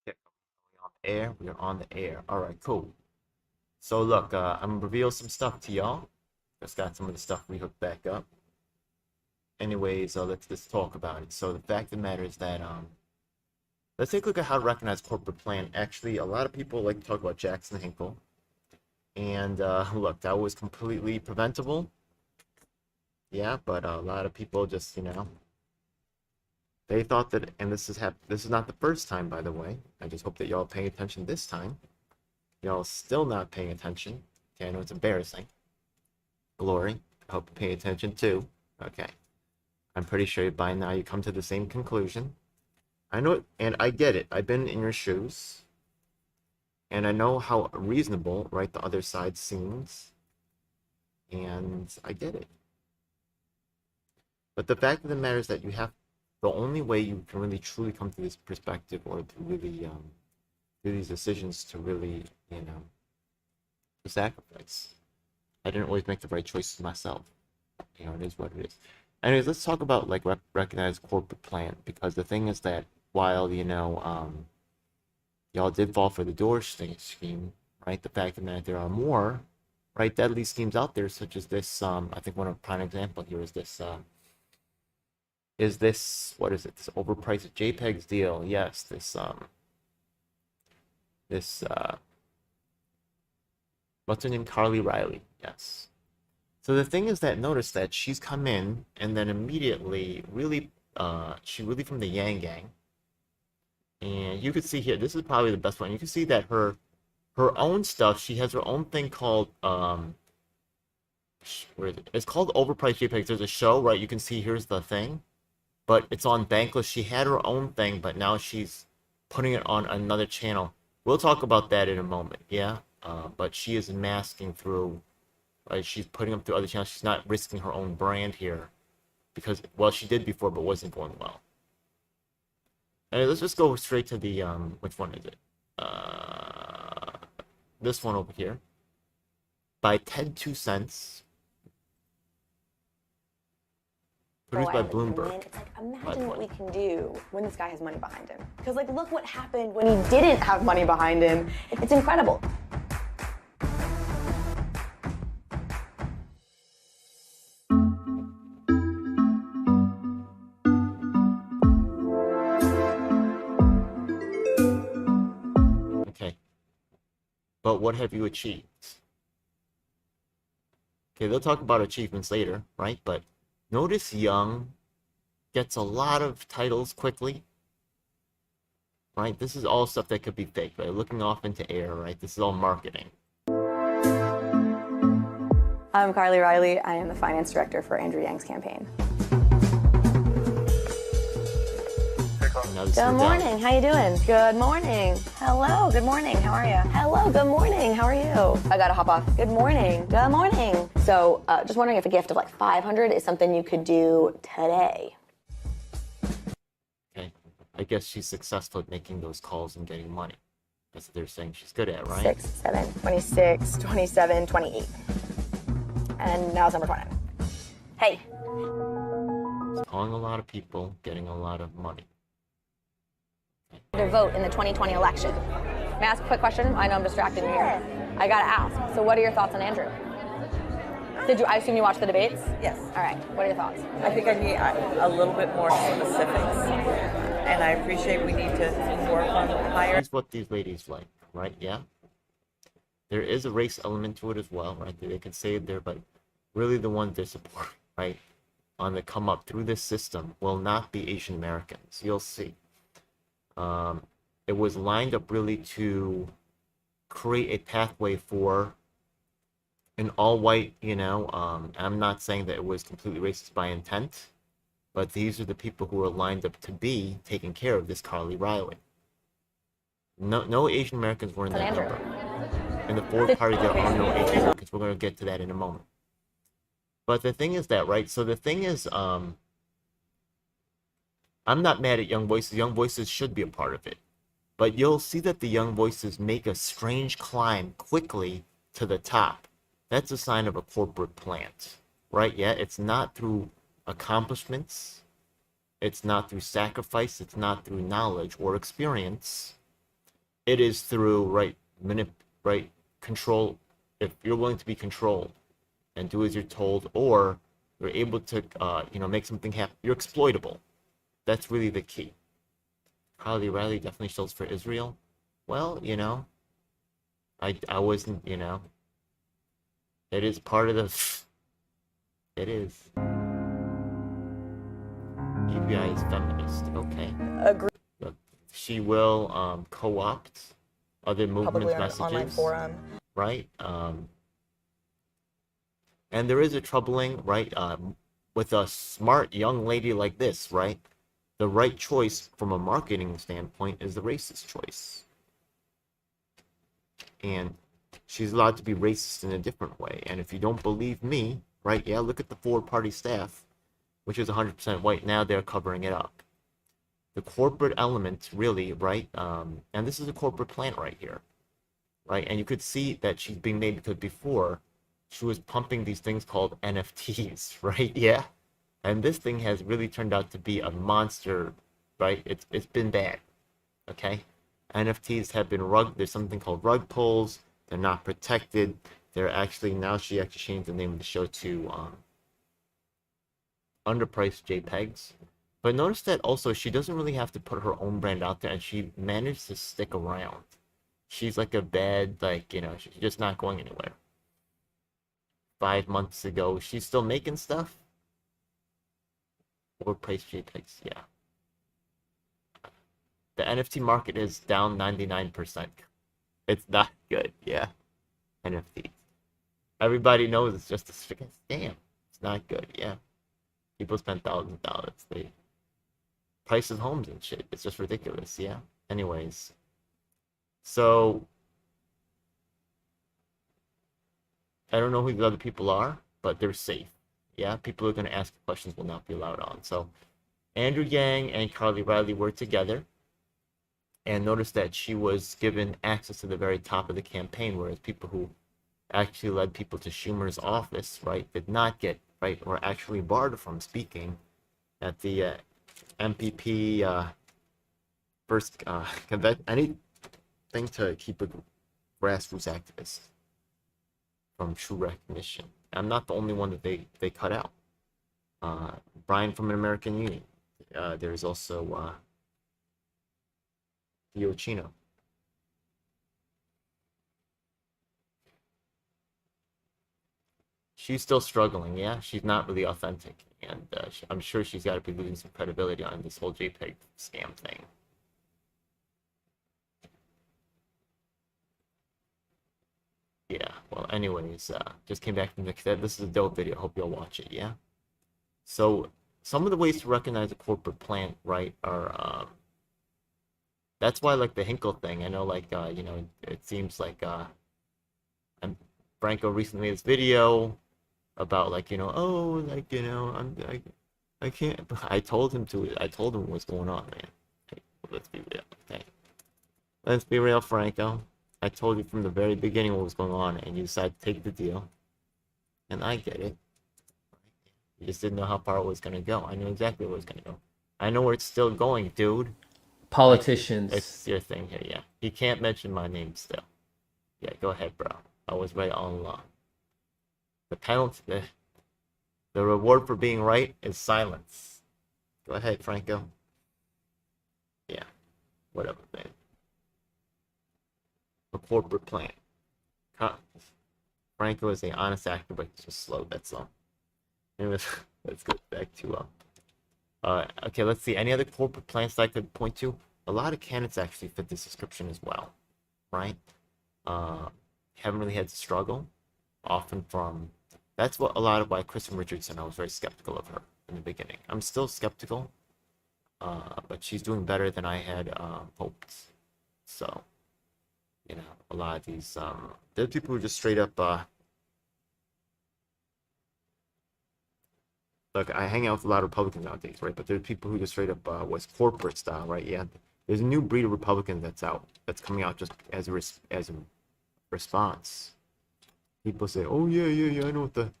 Okay. On the air. We are on the air. All right, cool. So look, I'm gonna reveal some stuff to y'all. Just got some of the stuff we hooked back up. Anyways, let's talk about it. So the fact of the matter is that let's take a look at how to recognize corporate plan. Actually, a lot of people like to talk about Jackson Hinkle, and look, that was completely preventable. Yeah, but a lot of people just they thought that, and this is not the first time, by the way. I just hope that y'all paying attention this time. Y'all still not paying attention. Okay, I know it's embarrassing. Glory, I hope you're paying attention too. Okay. I'm pretty sure by now you come to the same conclusion. I know it, and I get it. I've been in your shoes. And I know how reasonable, right, the other side seems. And I get it. But the fact of the matter is that the only way you can really truly come to this perspective or to really do these decisions to really, to sacrifice. I didn't always make the right choices myself. It is what it is. Anyways, let's talk about like recognize corporate plan, because the thing is that while y'all did fall for the door scheme, right? The fact of the matter there are more, right, deadly schemes out there, such as this. I think one of prime example here is this. What is it? This overpriced JPEGs deal? Yes, this what's her name? Carly Riley. Yes. So the thing is that notice that she's come in and then immediately she really from the Yang Gang. And you can see here, this is probably the best one. You can see that her own stuff, she has her own thing called where is it? It's called Overpriced JPEGs. There's a show, right? You can see here's the thing. But it's on Bankless. She had her own thing, but now she's putting it on another channel. We'll talk about that in a moment, yeah? But she is masking through. Right, she's putting them through other channels. She's not risking her own brand here because, well, she did before, but wasn't going well. And let's just go straight to the which one is it? This one over here by Ted 2 Cents, produced by Bloomberg. It's like, imagine what we can do when this guy has money behind him. Because, like, look what happened when he didn't have money behind him. It's incredible. But what have you achieved? Okay, they'll talk about achievements later, right? But notice Young gets a lot of titles quickly, right? This is all stuff that could be fake, right? Looking off into air, right? This is all marketing. I'm Carly Riley. I am the finance director for Andrew Yang's campaign. Good morning. How you doing? Good morning. Hello. Good morning. How are you? Hello. Good morning. How are you? I gotta hop off. Good morning. Good morning. So, just wondering if a gift of like 500 is something you could do today. Okay. I guess she's successful at making those calls and getting money. That's what they're saying she's good at, right? 6, 7, 26, 27, 28. And now it's number 29. Hey. She's calling a lot of people, getting a lot of money. To vote in the 2020 election. May I ask a quick question? I know I'm distracting you here. I gotta ask. So what are your thoughts on Andrew? I assume you watched the debates? Yes. All right. What are your thoughts? I think I need a little bit more specifics. And I appreciate we need to work on higher. Here's what these ladies like, right? Yeah? There is a race element to it as well, right? They can say it there, but really the ones they support, right, on the come up through this system will not be Asian Americans. You'll see. It was lined up really to create a pathway for an all-white, I'm not saying that it was completely racist by intent, but these are the people who are lined up to be taking care of this Carly Riley. No Asian Americans were in that number. In the Ford party, there are no Asian Americans. We're going to get to that in a moment. But the thing is that, right, so the thing is, I'm not mad at Young Voices. Young Voices should be a part of it. But you'll see that the Young Voices make a strange climb quickly to the top. That's a sign of a corporate plant, right? Yeah, it's not through accomplishments. It's not through sacrifice. It's not through knowledge or experience. it is through right control. If you're willing to be controlled and do as you're told, or you're able to make something happen, you're exploitable. That's really the key. Carly Riley definitely shows for Israel. Well, I wasn't, it is part of the. It is. UBI is feminist. Okay. Agree. But she will co-opt other movements' Publicly on an online messages, forum. right? And there is a troubling, right, with a smart young lady like this, right? The right choice from a marketing standpoint is the racist choice. And she's allowed to be racist in a different way. And if you don't believe me, right, yeah, look at the Ford party staff, which is 100% white. Now they're covering it up. The corporate element, really, right? And this is a corporate plant right here, right? And you could see that she's being made because before she was pumping these things called NFTs, right? Yeah. And this thing has really turned out to be a monster, right? It's been bad, okay? NFTs have been there's something called rug pulls. They're not protected. They're actually, now she actually changed the name of the show to underpriced JPEGs. But notice that also she doesn't really have to put her own brand out there, and she managed to stick around. She's like a bad, she's just not going anywhere. 5 months ago, she's still making stuff. Overpriced JPEGs, yeah. The NFT market is down 99%. It's not good, yeah. NFTs. Everybody knows it's just a freaking scam. It's not good, yeah. People spend thousands of dollars. They price of homes and shit. It's just ridiculous, yeah. Anyways. So I don't know who the other people are, but they're safe. Yeah, people who are going to ask questions will not be allowed on. So Andrew Yang and Carly Riley were together. And notice that she was given access to the very top of the campaign, whereas people who actually led people to Schumer's office, right, did not get, right, or actually barred from speaking at the MPP first convention. Anything to keep a grassroots activist from true recognition. I'm not the only one that they cut out. Brian from an American Union. There's also Theo Chino. She's still struggling, yeah? She's not really authentic. And I'm sure she's got to be losing some credibility on this whole JPEG scam thing. Yeah, well, anyways, just came back from this is a dope video. Hope you'll watch it, yeah? So, some of the ways to recognize a corporate plant, right, are, that's why, like, the Hinkle thing, I know, like, it seems like, and Franco recently made this video about, like, oh, like, I can't, I told him what's going on, man. Okay, let's be real, okay? Let's be real, Franco. I told you from the very beginning what was going on, and you decided to take the deal. And I get it. You just didn't know how far it was going to go. I knew exactly where it was going to go. I know where it's still going, dude. Politicians. It's your thing here, yeah. He can't mention my name still. Yeah, go ahead, bro. I was right all along. The penalty, the reward for being right is silence. Go ahead, Franco. Yeah, whatever, man. A corporate plan. Franco is an honest actor, but he's just slow, that's all. Anyways, let's go back to okay, let's see. Any other corporate plans that I could point to? A lot of candidates actually fit this description as well, right? Haven't really had to struggle. Often from, that's what a lot of why Kristen Richardson, I was very skeptical of her in the beginning. I'm still skeptical, but she's doing better than I had hoped. So, a lot of these, there are people who just straight up, look, I hang out with a lot of Republicans nowadays, right? But there are people who just straight up was corporate style, right? Yeah, there's a new breed of Republicans that's coming out just as a response. People say, "Oh yeah, I know what the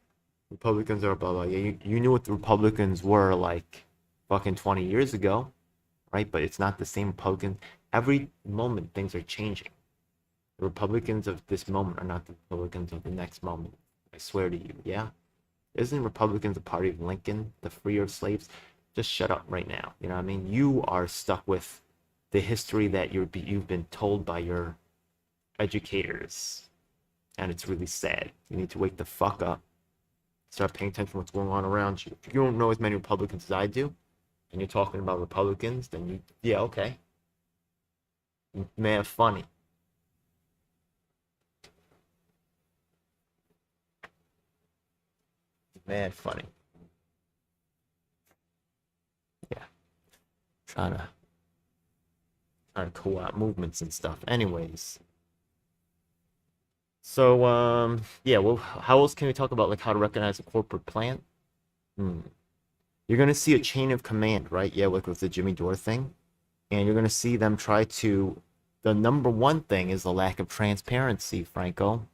Republicans are, blah blah." Yeah, you knew what the Republicans were like, fucking 20 years ago, right? But it's not the same Republican. every moment things are changing. The Republicans of this moment are not the Republicans of the next moment. I swear to you, yeah? Isn't Republicans the party of Lincoln, the freer of slaves? Just shut up right now. You know what I mean? You are stuck with the history that you've been told by your educators. And it's really sad. You need to wake the fuck up. Start paying attention to what's going on around you. If you don't know as many Republicans as I do, and you're talking about Republicans, then yeah, okay. Man, funny. Mad funny. Yeah. Trying to co-opt movements and stuff. Anyways. So yeah, well, how else can we talk about like how to recognize a corporate plan? You're gonna see a chain of command, right? Yeah, like with the Jimmy Dore thing. And you're gonna see them try to the number one thing is the lack of transparency, Franco.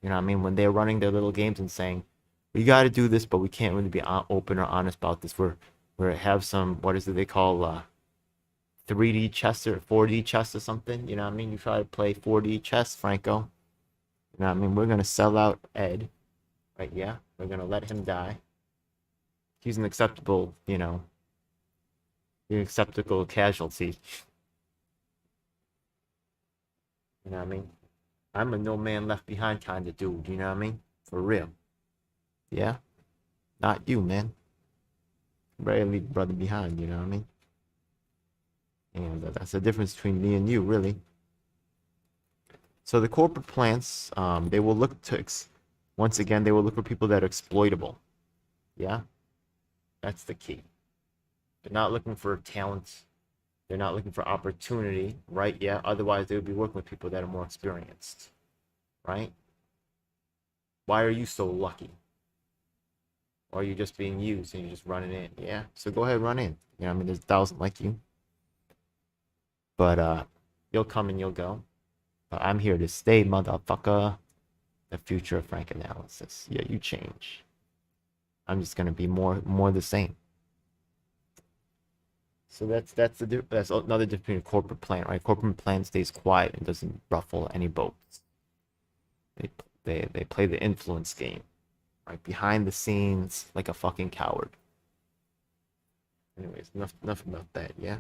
You know what I mean? When they're running their little games and saying, we got to do this, but we can't really be open or honest about this. We have some, what is it they call 3D chess or 4D chess or something. You know what I mean? You try to play 4D chess, Franco. You know what I mean? We're going to sell out Ed. Right? Yeah. We're going to let him die. He's an acceptable, an acceptable casualty. You know what I mean? I'm a no man left behind kind of dude. You know what I mean? For real. Yeah? Not you, man. Rarely leave brother behind, you know what I mean? And that's the difference between me and you, really. So the corporate plants, they will look to, once again, they will look for people that are exploitable. Yeah? That's the key. They're not looking for talent. They're not looking for opportunity, right? Yeah, otherwise they would be working with people that are more experienced, right? Why are you so lucky? Or are you just being used and you're just running in? Yeah, so go ahead, run in. You know, I mean, there's 1,000 like you. But you'll come and you'll go. But I'm here to stay, motherfucker. The future of Franc Analysis. Yeah, you change. I'm just gonna be more the same. So that's another difference between a corporate plan, right? Corporate plan stays quiet and doesn't ruffle any boats. They play the influence game, right behind the scenes like a fucking coward. Anyways, enough about that. Yeah.